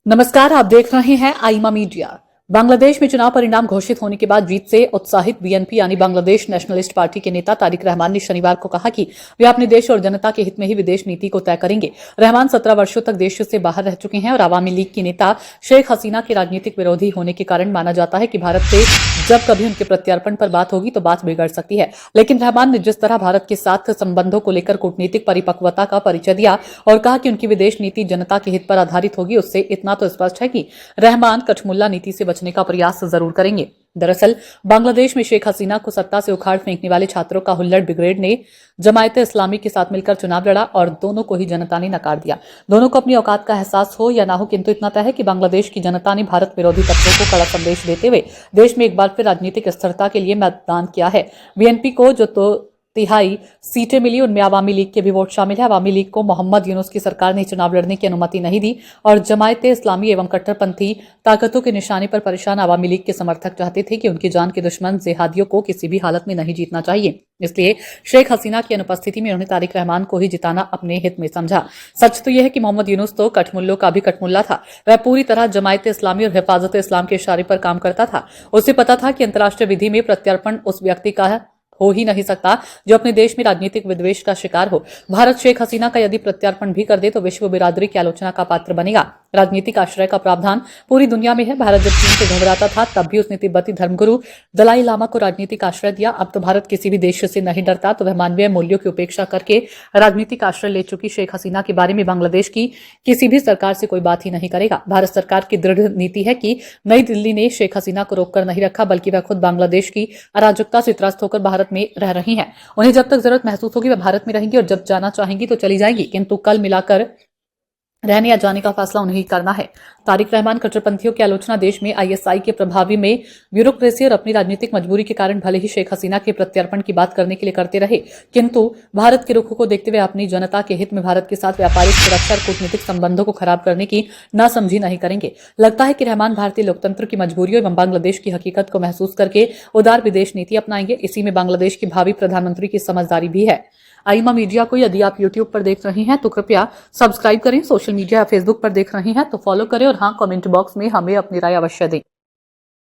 नमस्कार, आप देख रहे हैं आईमा मीडिया। बांग्लादेश में चुनाव परिणाम घोषित होने के बाद जीत से उत्साहित बीएनपी यानी बांग्लादेश नेशनलिस्ट पार्टी के नेता तारिक रहमान ने शनिवार को कहा कि वे अपने देश और जनता के हित में ही विदेश नीति को तय करेंगे। रहमान 17 वर्षों तक देश से बाहर रह चुके हैं और आवामी लीग की नेता शेख हसीना के राजनीतिक विरोधी होने के कारण माना जाता है कि भारत से जब कभी उनके प्रत्यार्पण पर बात होगी तो बात बिगड़ सकती है। लेकिन रहमान ने जिस तरह भारत के साथ संबंधों को लेकर कूटनीतिक परिपक्वता का परिचय दिया और कहा कि उनकी विदेश नीति जनता के हित पर आधारित होगी, उससे इतना तो स्पष्ट है कि रहमान कठमुल्ला नीति से बचने का प्रयास जरूर करेंगे। दरअसल बांग्लादेश में शेख हसीना को सत्ता से उखाड़ फेंकने वाले छात्रों का हुल्लड़ ब्रिगेड ने जमायते इस्लामी के साथ मिलकर चुनाव लड़ा और दोनों को ही जनता ने नकार दिया। दोनों को अपनी औकात का एहसास हो या ना हो, किंतु इतना तय है कि बांग्लादेश की जनता ने भारत विरोधी तत्वों को कड़ा संदेश देते हुए देश में एक बार फिर राजनीतिक स्थिरता के लिए मतदान किया है। बीएनपी को जो तिहाई सीटें मिली उनमें आवामी लीग के भी वोट शामिल है। आवामी लीग को मोहम्मद यूनुस की सरकार ने चुनाव लड़ने की अनुमति नहीं दी और जमायते इस्लामी एवं कट्टरपंथी ताकतों के निशाने पर परेशान आवामी लीग के समर्थक चाहते थे कि उनकी जान के दुश्मन जिहादियों को किसी भी हालत में नहीं जीतना चाहिए। इसलिए शेख हसीना की अनुपस्थिति में उन्होंने तारिक रहमान को ही जिताना अपने हित में समझा। सच तो यह है कि मोहम्मद यूनुस तो कठमुल्लों का भी कठमुल्ला था। वह पूरी तरह जमायते इस्लामी और हिफाजत इस्लाम के इशारे पर काम करता था। उसे पता था कि अंतर्राष्ट्रीय विधि में प्रत्यार्पण उस व्यक्ति का हो ही नहीं सकता जो अपने देश में राजनीतिक विद्वेष का शिकार हो। भारत शेख हसीना का यदि प्रत्यार्पण भी कर दे तो विश्व बिरादरी की आलोचना का पात्र बनेगा। राजनीतिक आश्रय का प्रावधान पूरी दुनिया में है। भारत जब चीन से घबराता था तब भी उसने तिब्बती धर्मगुरु दलाई लामा को राजनीतिक आश्रय दिया। अब तो भारत किसी भी देश से नहीं डरता, तो वह मानवीय मूल्यों की उपेक्षा करके राजनीतिक आश्रय ले चुकी शेख हसीना के बारे में बांग्लादेश की किसी भी सरकार से कोई बात ही नहीं करेगा। भारत सरकार की दृढ़ नीति है कि नई दिल्ली ने शेख हसीना को रोककर नहीं रखा, बल्कि वह खुद बांग्लादेश की अराजकता से त्रस्त होकर भारत में रह रही हैं। उन्हें जब तक जरूरत महसूस होगी वह भारत में रहेंगी और जब जाना चाहेंगी तो चली जाएंगी, किंतु कल मिलाकर रहने या जाने का फैसला उन्हें ही करना है। तारिक रहमान कट्टरपंथियों की आलोचना देश में आईएसआई के प्रभावी में ब्यूरोक्रेसी और अपनी राजनीतिक मजबूरी के कारण भले ही शेख हसीना के प्रत्यार्पण की बात करने के लिए करते रहे, किंतु भारत के रुख को देखते हुए अपनी जनता के हित में भारत के साथ व्यापारिक सुरक्षा और कूटनीतिक संबंधों को खराब करने की नासमझी नहीं करेंगे। लगता है कि रहमान भारतीय लोकतंत्र की मजबूरियों एवं बांग्लादेश की हकीकत को महसूस करके उदार विदेश नीति अपनाएंगे। इसी में बांग्लादेश की भावी प्रधानमंत्री की समझदारी भी है। आईमा मीडिया को यदि आप YouTube पर देख रहे हैं तो कृपया सब्सक्राइब करें। सोशल मीडिया या फेसबुक पर देख रहे हैं तो फॉलो करें और हाँ, कमेंट बॉक्स में हमें अपनी राय अवश्य दें।